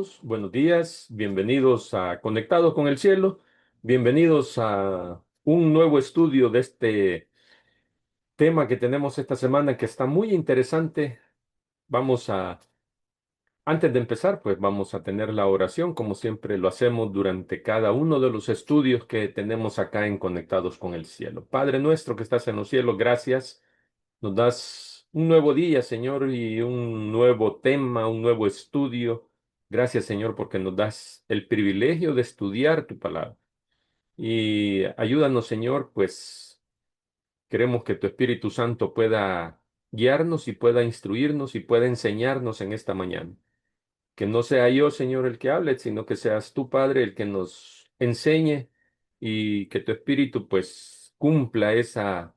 hermanos, buenos días, bienvenidos a Conectados con el Cielo, bienvenidos a un nuevo estudio de este tema que tenemos esta semana que está muy interesante. Vamos a, antes de empezar, pues vamos a tener la oración como siempre lo hacemos durante cada uno de los estudios que tenemos acá en Conectados con el Cielo. Padre nuestro que estás en los cielos, gracias. Nos das un nuevo día, Señor, y un nuevo tema, un nuevo estudio. Gracias, Señor, porque nos das el privilegio de estudiar tu palabra. Y ayúdanos, Señor, pues queremos que tu Espíritu Santo pueda guiarnos y pueda instruirnos y pueda enseñarnos en esta mañana. Que no sea yo, Señor, el que hable, sino que seas tú, Padre, el que nos enseñe y que tu Espíritu, pues, cumpla esa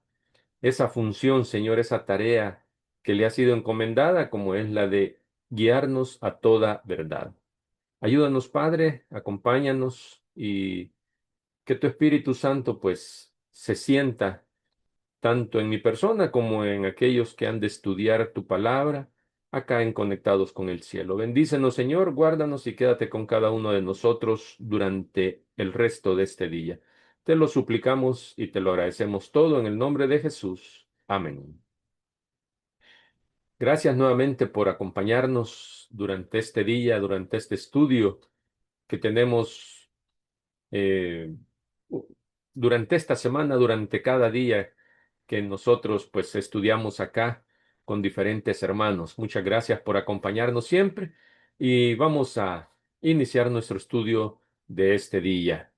función, Señor, esa tarea que le ha sido encomendada, como es la de guiarnos a toda verdad. Ayúdanos, Padre, acompáñanos y que tu Espíritu Santo, pues, se sienta tanto en mi persona como en aquellos que han de estudiar tu palabra, acá en Conectados con el Cielo. Bendícenos, Señor, guárdanos y quédate con cada uno de nosotros durante el resto de este día. Te lo suplicamos y te lo agradecemos todo en el nombre de Jesús. Amén. Gracias nuevamente por acompañarnos durante este día, durante este estudio que tenemos eh, u- durante esta semana, durante cada día que nosotros pues estudiamos acá con diferentes hermanos. Muchas gracias por acompañarnos siempre y vamos a iniciar nuestro estudio de este día.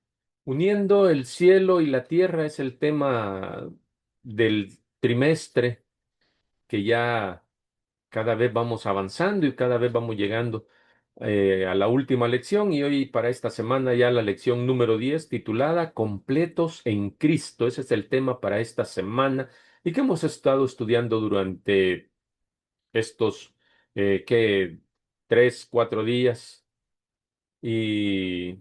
Uniendo el cielo y la tierra es el tema del trimestre que ya cada vez vamos avanzando y cada vez vamos llegando a la última lección y hoy para esta semana ya la lección número 10 titulada Completos en Cristo. Ese es el tema para esta semana y que hemos estado estudiando durante estos, ¿qué? 3, 4 días. Y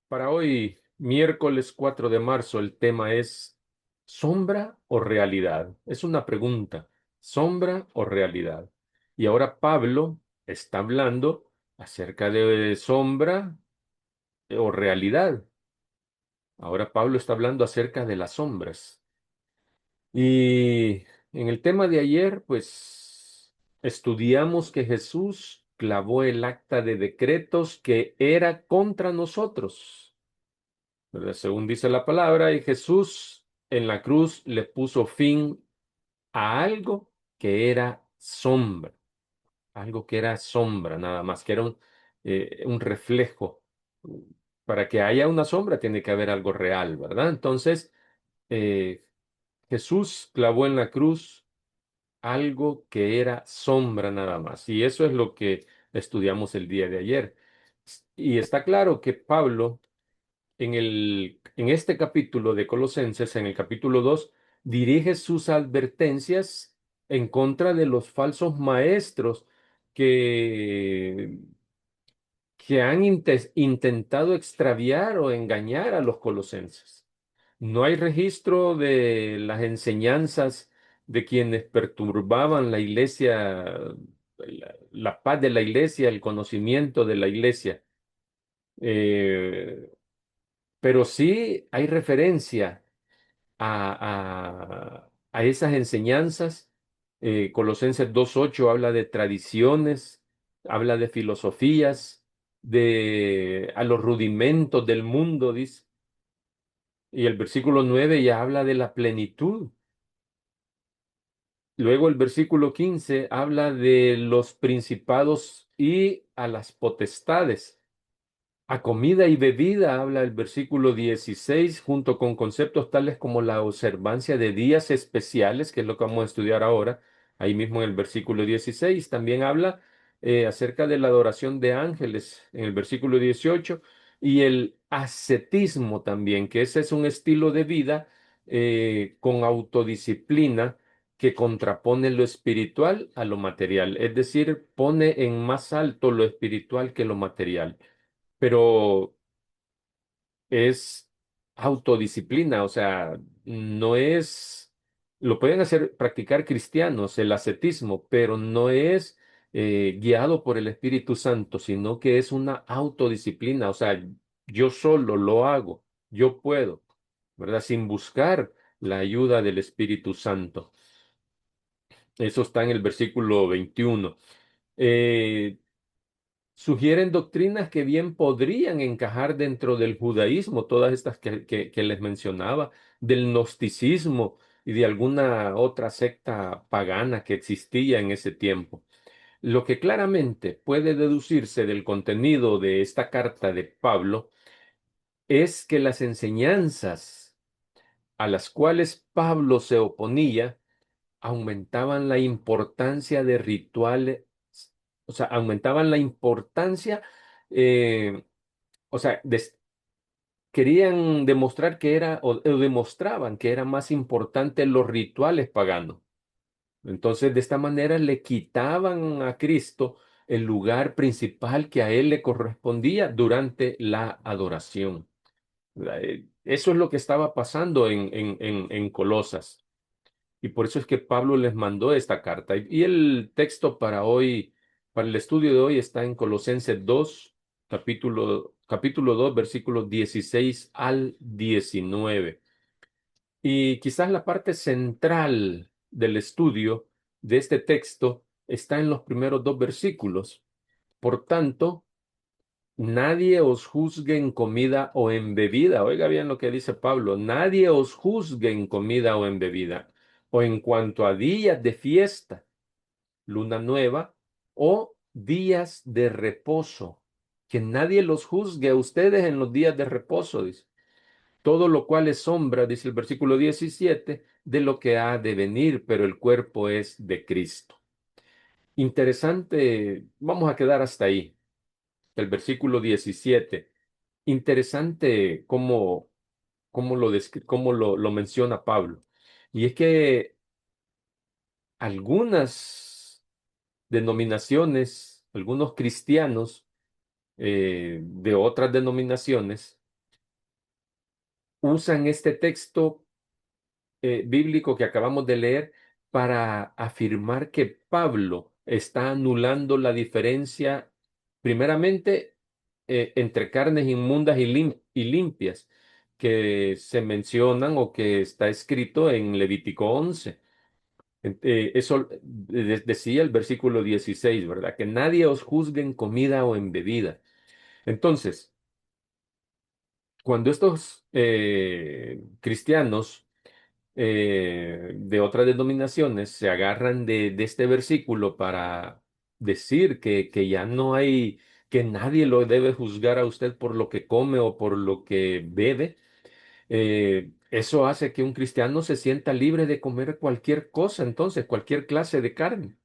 para hoy, miércoles 4 de marzo, el tema es ¿sombra o realidad? Es una pregunta, ¿sombra o realidad? Y ahora Pablo está hablando acerca de sombra o realidad. Ahora Pablo está hablando acerca de las sombras. Y en el tema de ayer, pues estudiamos que Jesús clavó el acta de decretos que era contra nosotros. ¿Verdad? Según dice la palabra, y Jesús en la cruz le puso fin a algo que era sombra nada más, que era un reflejo. Para que haya una sombra tiene que haber algo real, ¿verdad? Entonces, eh, Jesús clavó en la cruz algo que era sombra nada más, y eso es lo que estudiamos el día de ayer. Y está claro que Pablo en este capítulo de Colosenses, en el capítulo 2, dirige sus advertencias en contra de los falsos maestros que, que han intentado extraviar o engañar a los colosenses. No hay registro de las enseñanzas de quienes perturbaban la iglesia, la paz de la iglesia, el conocimiento de la iglesia. Eh, pero sí hay referencia a esas enseñanzas. Colosenses 2:8 habla de tradiciones, habla de filosofías, a los rudimentos del mundo, dice. Y el versículo 9 ya habla de la plenitud. Luego el versículo 15 habla de los principados y a las potestades. A comida y bebida habla el versículo 16 junto con conceptos tales como la observancia de días especiales, que es lo que vamos a estudiar ahora, ahí mismo en el versículo 16. También habla acerca de la adoración de ángeles en el versículo 18 y el ascetismo también, que ese es un estilo de vida con autodisciplina que contrapone lo espiritual a lo material, es decir, pone en más alto lo espiritual que lo material, pero es autodisciplina, o sea, no es, lo pueden hacer, practicar cristianos, el ascetismo, pero no es guiado por el Espíritu Santo, sino que es una autodisciplina, o sea, yo solo lo hago, yo puedo, ¿verdad? Sin buscar la ayuda del Espíritu Santo. Eso está en el versículo 21. Eh, Sugieren doctrinas que bien podrían encajar dentro del judaísmo, todas estas que les mencionaba, del gnosticismo y de alguna otra secta pagana que existía en ese tiempo. Lo que claramente puede deducirse del contenido de esta carta de Pablo es que las enseñanzas a las cuales Pablo se oponía aumentaban la importancia de rituales, o sea, aumentaban la importancia, eh, o sea, querían demostrar que era, o demostraban que eran más importantes los rituales paganos. Entonces, de esta manera le quitaban a Cristo el lugar principal que a él le correspondía durante la adoración. Eso es lo que estaba pasando en Colosas. Y por eso es que Pablo les mandó esta carta. Y el texto para hoy, para el estudio de hoy, está en Colosenses 2, capítulo 2, versículos 16 al 19. Y quizás la parte central del estudio de este texto está en los primeros dos versículos. Por tanto, nadie os juzgue en comida o en bebida. Oiga bien lo que dice Pablo. Nadie os juzgue en comida o en bebida, o en cuanto a días de fiesta, luna nueva o días de reposo. Que nadie los juzgue a ustedes en los días de reposo, dice. Todo lo cual es sombra, dice el versículo 17, de lo que ha de venir, pero el cuerpo es de Cristo. Interesante, vamos a quedar hasta ahí, el versículo 17. Interesante cómo lo menciona Pablo. Y es que algunas denominaciones, algunos cristianos de otras denominaciones, usan este texto bíblico que acabamos de leer para afirmar que Pablo está anulando la diferencia, primeramente, entre carnes inmundas y limpias, que se mencionan o que está escrito en Levítico 11. Eso decía el versículo 16, ¿verdad? Que nadie os juzgue en comida o en bebida. Entonces, cuando estos cristianos de otras denominaciones se agarran de este versículo para decir que ya no hay, que nadie lo debe juzgar a usted por lo que come o por lo que bebe. Eso hace que un cristiano se sienta libre de comer cualquier cosa, entonces, cualquier clase de carne.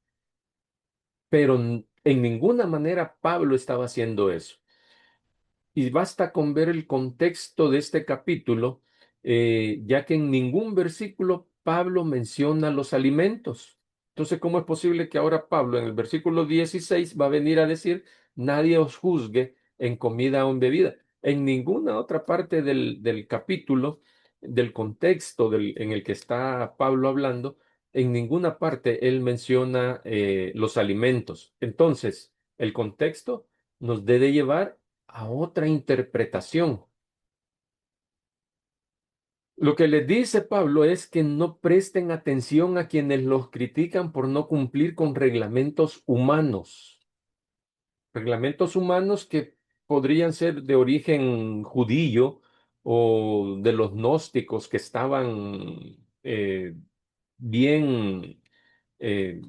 Pero en ninguna manera Pablo estaba haciendo eso. Y basta con ver el contexto de este capítulo, ya que en ningún versículo Pablo menciona los alimentos. Entonces, ¿cómo es posible que ahora Pablo en el versículo 16 va a venir a decir, nadie os juzgue en comida o en bebida? En ninguna otra parte del capítulo, del contexto en el que está Pablo hablando, en ninguna parte él menciona los alimentos. Entonces, el contexto nos debe llevar a otra interpretación. Lo que les dice Pablo es que no presten atención a quienes los critican por no cumplir con reglamentos humanos que podrían ser de origen judío o de los gnósticos que estaban bien eh,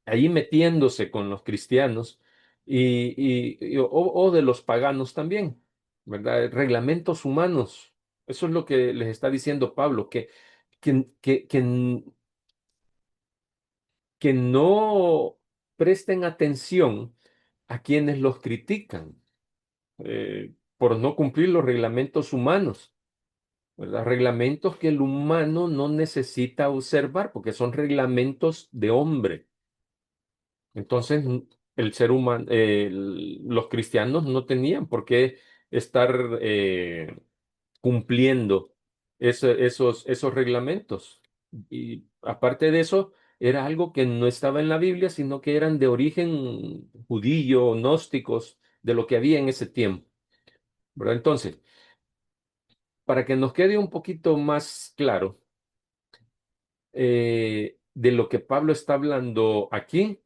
ahí metiéndose con los cristianos o de los paganos también, ¿verdad? Reglamentos humanos. Eso es lo que les está diciendo Pablo, que, que, que, que no presten atención a quienes los critican por no cumplir los reglamentos humanos, ¿verdad? Reglamentos que el humano no necesita observar porque son reglamentos de hombre. Entonces, el ser humano, los cristianos no tenían por qué estar cumpliendo esos reglamentos. Y aparte de eso, era algo que no estaba en la Biblia, sino que eran de origen judío, gnósticos, de lo que había en ese tiempo, ¿verdad? Entonces, para que nos quede un poquito más claro de lo que Pablo está hablando aquí,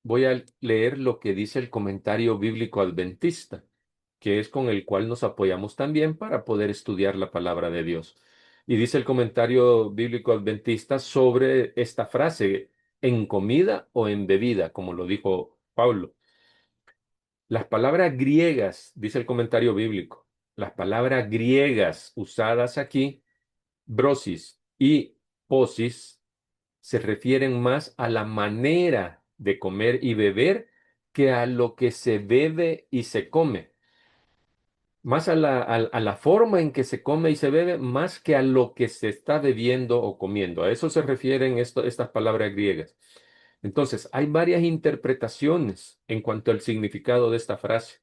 voy a leer lo que dice el comentario bíblico adventista, que es con el cual nos apoyamos también para poder estudiar la palabra de Dios. Y dice el comentario bíblico adventista sobre esta frase, en comida o en bebida, como lo dijo Pablo. Las palabras griegas, dice el comentario bíblico, las palabras griegas usadas aquí, brosis y posis, se refieren más a la manera de comer y beber que a lo que se bebe y se come. Más a la forma en que se come y se bebe, más que a lo que se está bebiendo o comiendo. A eso se refieren estas palabras griegas. Entonces, hay varias interpretaciones en cuanto al significado de esta frase.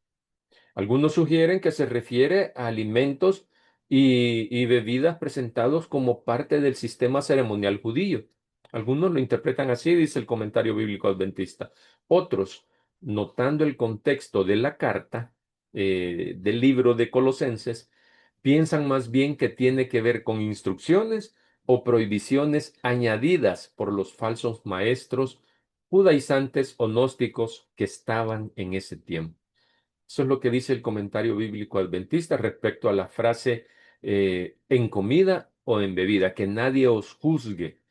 Algunos sugieren que se refiere a alimentos y bebidas presentados como parte del sistema ceremonial judío. Algunos lo interpretan así, dice el comentario bíblico adventista. Otros, notando el contexto de la carta, del libro de Colosenses, piensan más bien que tiene que ver con instrucciones o prohibiciones añadidas por los falsos maestros judaizantes o gnósticos que estaban en ese tiempo. Eso es lo que dice el comentario bíblico adventista respecto a la frase en comida o en bebida, que nadie os juzgue,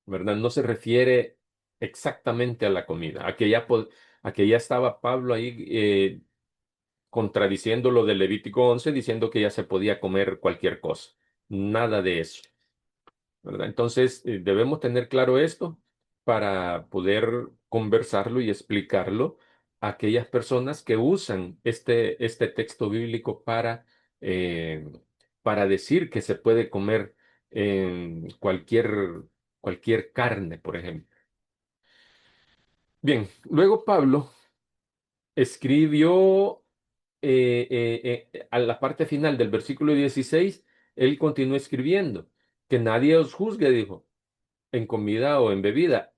¿verdad? No se refiere exactamente a la comida, a que ya estaba Pablo ahí contradiciendo lo del Levítico 11, diciendo que ya se podía comer cualquier cosa. Nada de eso. ¿Verdad? Entonces, debemos tener claro esto para poder conversarlo y explicarlo a aquellas personas que usan este texto bíblico eh, para decir que se puede comer cualquier carne, por ejemplo. Bien, luego Pablo escribió a la parte final del versículo 16, él continuó escribiendo, que nadie os juzgue, dijo en comida o en bebida,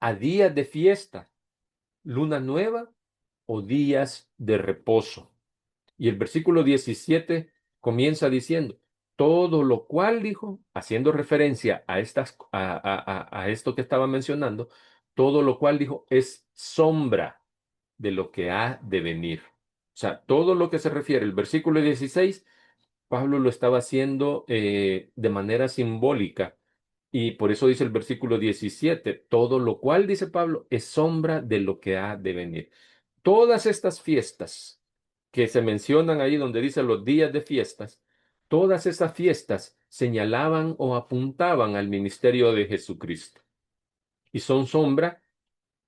a días de fiesta, luna nueva o días de reposo. Y el versículo 17 comienza diciendo, todo lo cual dijo, haciendo referencia a esto que estaba mencionando, todo lo cual dijo es sombra de lo que ha de venir. O sea, todo lo que se refiere el versículo 16, Pablo lo estaba haciendo de manera simbólica y por eso dice el versículo 17, todo lo cual, dice Pablo, es sombra de lo que ha de venir. Todas estas fiestas que se mencionan ahí donde dice los días de fiestas, todas esas fiestas señalaban o apuntaban al ministerio de Jesucristo y son sombra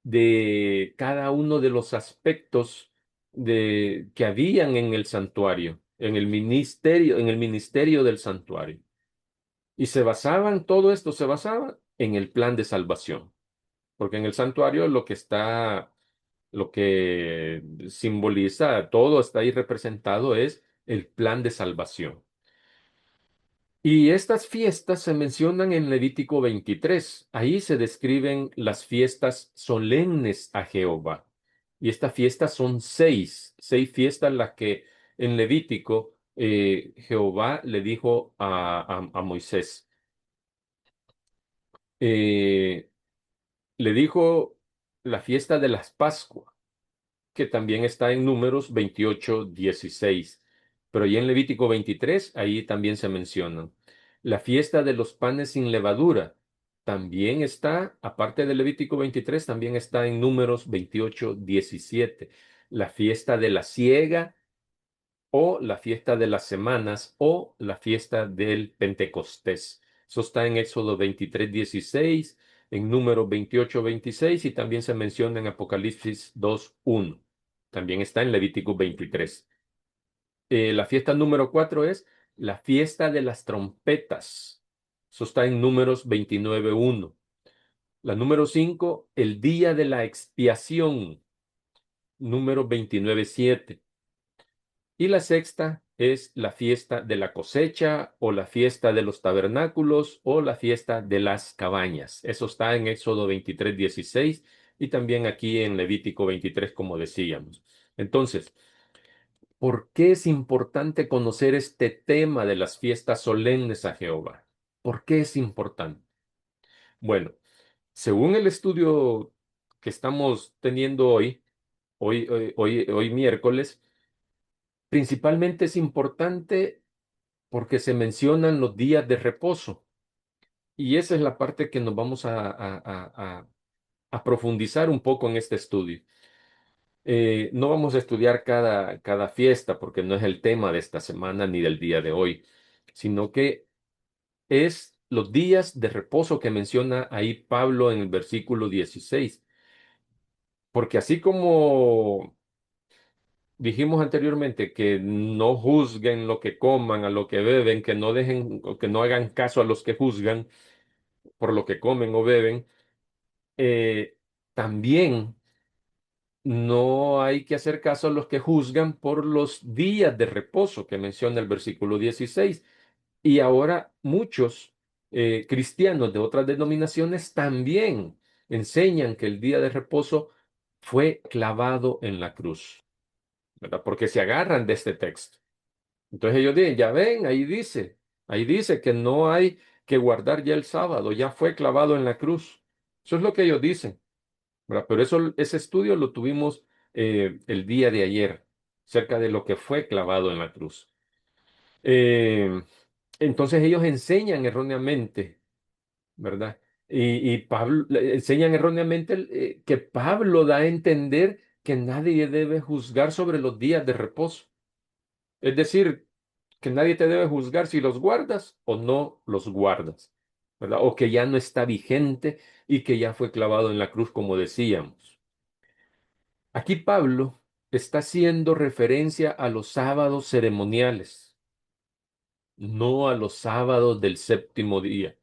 de cada uno de los aspectos que habían en el santuario, en el ministerio del santuario. Y todo esto se basaba en el plan de salvación, porque en el santuario lo que simboliza, todo está ahí representado, es el plan de salvación. Y estas fiestas se mencionan en Levítico 23. Ahí se describen las fiestas solemnes a Jehová. Y estas fiestas son seis fiestas las que en Levítico Jehová le dijo a Moisés. Eh, Le dijo la fiesta de las Pascuas, que también está en Números 28:16. Pero ya en Levítico 23, ahí también se mencionan. La fiesta de los panes sin levadura también está, aparte de Levítico 23, también está en Números 28:17. La fiesta de la siega o la fiesta de las semanas o la fiesta del Pentecostés. Eso está en Éxodo 23:16, en Número 28:26 y también se menciona en Apocalipsis 2:1. También está en Levítico 23. La fiesta número 4 es la fiesta de las trompetas. Eso está en Números 29:1. La número 5, el día de la expiación, número 29:7. Y la sexta, es la fiesta de la cosecha o la fiesta de los tabernáculos o la fiesta de las cabañas. Eso está en Éxodo 23:16 y también aquí en Levítico 23, como decíamos. Entonces, ¿por qué es importante conocer este tema de las fiestas solemnes a Jehová? ¿Por qué es importante? Bueno, según el estudio que estamos teniendo hoy miércoles, principalmente es importante porque se mencionan los días de reposo. Y esa es la parte que nos vamos a profundizar un poco en este estudio. No vamos a estudiar cada fiesta porque no es el tema de esta semana ni del día de hoy, sino que es los días de reposo que menciona ahí Pablo en el versículo 16. Porque así como dijimos anteriormente que no juzguen lo que coman, a lo que beben, que no dejen o que no hagan caso a los que juzgan por lo que comen o beben, también no hay que hacer caso a los que juzgan por los días de reposo que menciona el versículo 16. Y ahora muchos cristianos de otras denominaciones también enseñan que el día de reposo fue clavado en la cruz, ¿verdad? Porque se agarran de este texto. Entonces ellos dicen, ya ven, ahí dice que no hay que guardar ya el sábado, ya fue clavado en la cruz. Eso es lo que ellos dicen, ¿verdad? Pero ese estudio lo tuvimos el día de ayer, cerca de lo que fue clavado en la cruz. Eh, entonces ellos enseñan erróneamente, ¿verdad? Y Pablo enseñan erróneamente que Pablo da a entender que nadie debe juzgar sobre los días de reposo. Es decir, que nadie te debe juzgar si los guardas o no los guardas, ¿verdad? O que ya no está vigente y que ya fue clavado en la cruz, como decíamos. Aquí Pablo está haciendo referencia a los sábados ceremoniales, no a los sábados del séptimo día,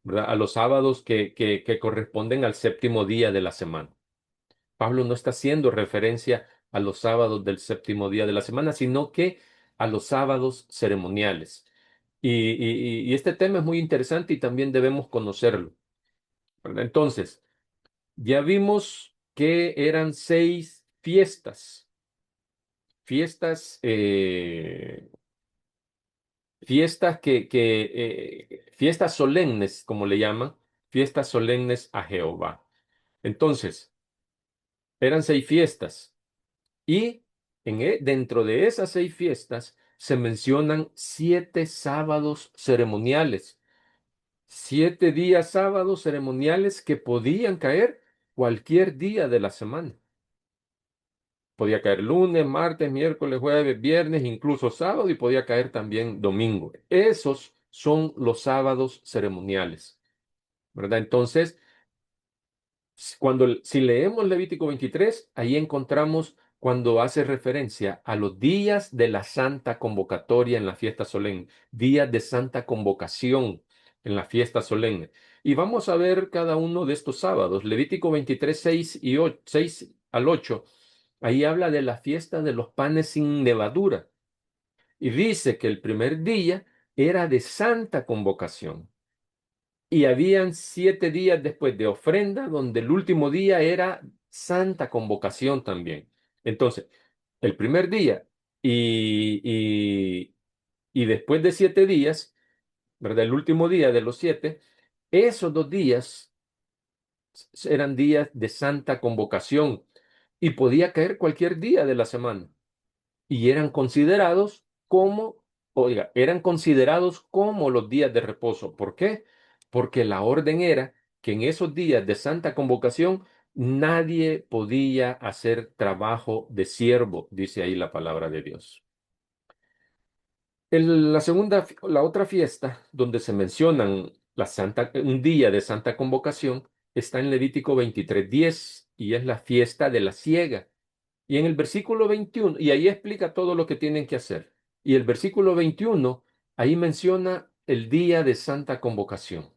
¿verdad? A los sábados que corresponden al séptimo día de la semana. Pablo no está haciendo referencia a los sábados del séptimo día de la semana, sino que a los sábados ceremoniales. Y este tema es muy interesante y también debemos conocerlo, ¿verdad? Entonces, ya vimos que eran 6 fiestas, fiestas, fiestas solemnes, como le llaman, fiestas solemnes a Jehová. Entonces, eran 6 fiestas. Y dentro de esas 6 fiestas se mencionan 7 sábados ceremoniales, 7 días sábados ceremoniales que podían caer cualquier día de la semana. Podía caer lunes, martes, miércoles, jueves, viernes, incluso sábado y podía caer también domingo. Esos son los sábados ceremoniales, ¿verdad? Entonces, si leemos Levítico 23, ahí encontramos cuando hace referencia a los días de la santa convocatoria en la fiesta solemne, días de santa convocación en la fiesta solemne. Y vamos a ver cada uno de estos sábados. Levítico 23, 6 al 8, ahí habla de la fiesta de los panes sin levadura. Y dice que el primer día era de santa convocación. Y habían 7 días después de ofrenda, donde el último día era santa convocación también. Entonces, el primer día y, y, y después de 7 días, ¿verdad? El último día de los 7, esos 2 días eran días de santa convocación y podía caer cualquier día de la semana y eran considerados como, oiga, eran considerados como los días de reposo. ¿Por qué? Porque la orden era que en esos días de santa convocación nadie podía hacer trabajo de siervo, dice ahí la palabra de Dios. La otra fiesta donde se mencionan un día de santa convocación está en Levítico 23:10 y es la fiesta de la siega. Y en el versículo 21, y ahí explica todo lo que tienen que hacer. Y el versículo 21, ahí menciona el día de santa convocación,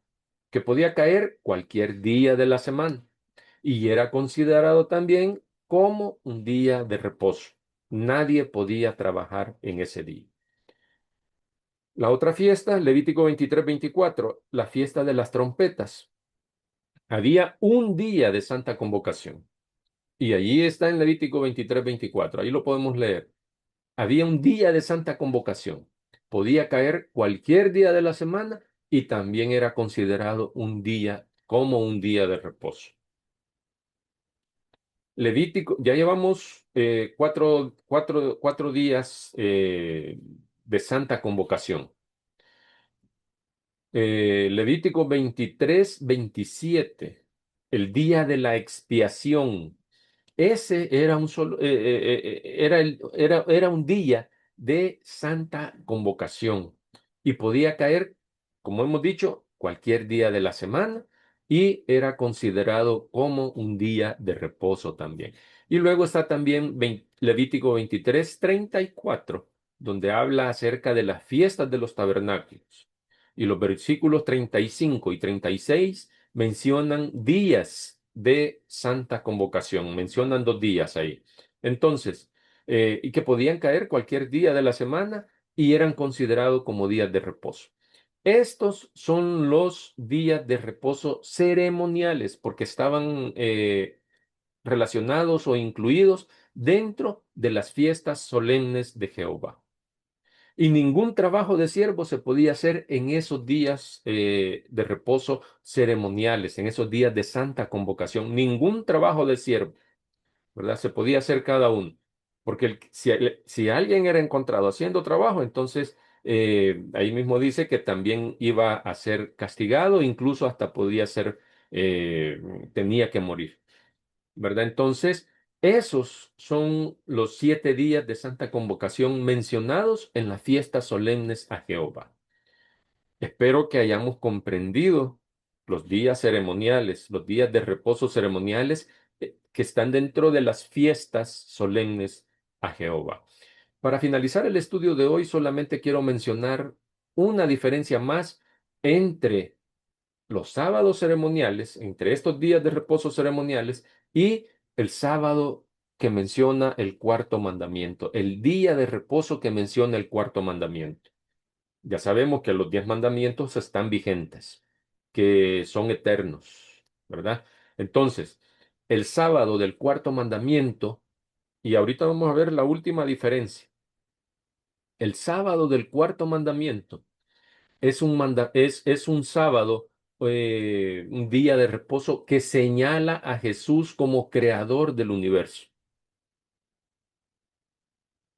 que podía caer cualquier día de la semana. Y era considerado también como un día de reposo. Nadie podía trabajar en ese día. La otra fiesta, Levítico 23-24, la fiesta de las trompetas. Había un día de santa convocación. Y allí está en Levítico 23-24. Ahí lo podemos leer. Había un día de santa convocación. Podía caer cualquier día de la semana y también era considerado un día como un día de reposo. Levítico, ya llevamos cuatro días de santa convocación. Levítico 23-27, el día de la expiación. Ese era un solo, era un día de santa convocación y podía caer, como hemos dicho, cualquier día de la semana y era considerado como un día de reposo también. Y luego está también Levítico 23-34, donde habla acerca de las fiestas de los tabernáculos. Y los versículos 35 y 36 mencionan días de santa convocación, mencionan 2 días ahí. Entonces, y que podían caer cualquier día de la semana y eran considerados como días de reposo. Estos son los días de reposo ceremoniales porque estaban relacionados o incluidos dentro de las fiestas solemnes de Jehová. Y ningún trabajo de siervo se podía hacer en esos días de reposo ceremoniales, en esos días de santa convocación. Ningún trabajo de siervo, ¿verdad? Se podía hacer cada uno. Porque si alguien era encontrado haciendo trabajo, entonces ahí mismo dice que también iba a ser castigado, incluso hasta podía ser, tenía que morir. ¿Verdad? Entonces, esos son los 7 días de santa convocación mencionados en las fiestas solemnes a Jehová. Espero que hayamos comprendido los días ceremoniales, los días de reposo ceremoniales que están dentro de las fiestas solemnes a Jehová. Para finalizar el estudio de hoy, solamente quiero mencionar una diferencia más entre los sábados ceremoniales, entre estos días de reposo ceremoniales y el sábado que menciona el cuarto mandamiento, el día de reposo que menciona el cuarto mandamiento. Ya sabemos que los 10 mandamientos están vigentes, que son eternos, ¿verdad? Entonces, el sábado del cuarto mandamiento, y ahorita vamos a ver la última diferencia. El sábado del cuarto mandamiento es un sábado, un día de reposo que señala a Jesús como creador del universo.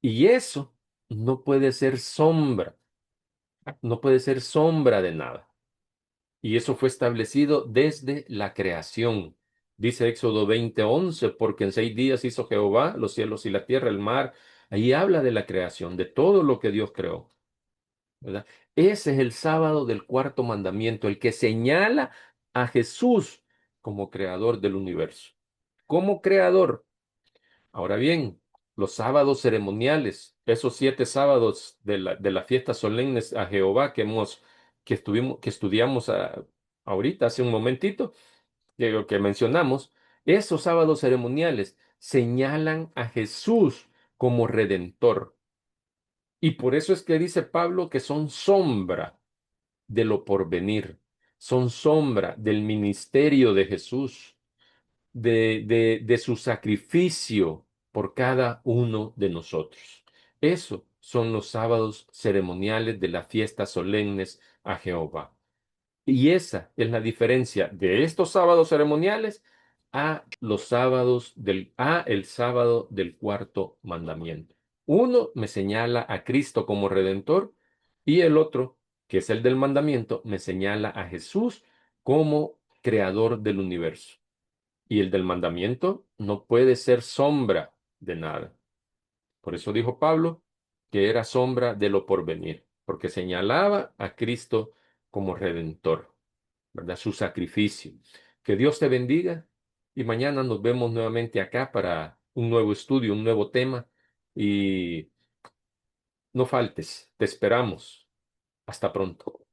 Y eso no puede ser sombra, no puede ser sombra de nada. Y eso fue establecido desde la creación. Dice Éxodo 20:11, porque en 6 días hizo Jehová los cielos y la tierra, el mar. Ahí habla de la creación, de todo lo que Dios creó. ¿Verdad? Ese es el sábado del cuarto mandamiento, el que señala a Jesús como creador del universo. Como creador. Ahora bien, los sábados ceremoniales, esos 7 sábados de las fiestas solemnes a Jehová que estudiamos ahorita, hace un momentito, que mencionamos, esos sábados ceremoniales señalan a Jesús como redentor. Y por eso es que dice Pablo que son sombra de lo porvenir, son sombra del ministerio de Jesús, de su sacrificio por cada uno de nosotros. Eso son los sábados ceremoniales de las fiestas solemnes a Jehová. Y esa es la diferencia de estos sábados ceremoniales a el sábado del cuarto mandamiento. Uno me señala a Cristo como redentor y el otro, que es el del mandamiento, me señala a Jesús como creador del universo. Y el del mandamiento no puede ser sombra de nada. Por eso dijo Pablo que era sombra de lo porvenir, porque señalaba a Cristo como redentor, ¿verdad? Su sacrificio. Que Dios te bendiga y mañana nos vemos nuevamente acá para un nuevo estudio, un nuevo tema y no faltes, te esperamos. Hasta pronto.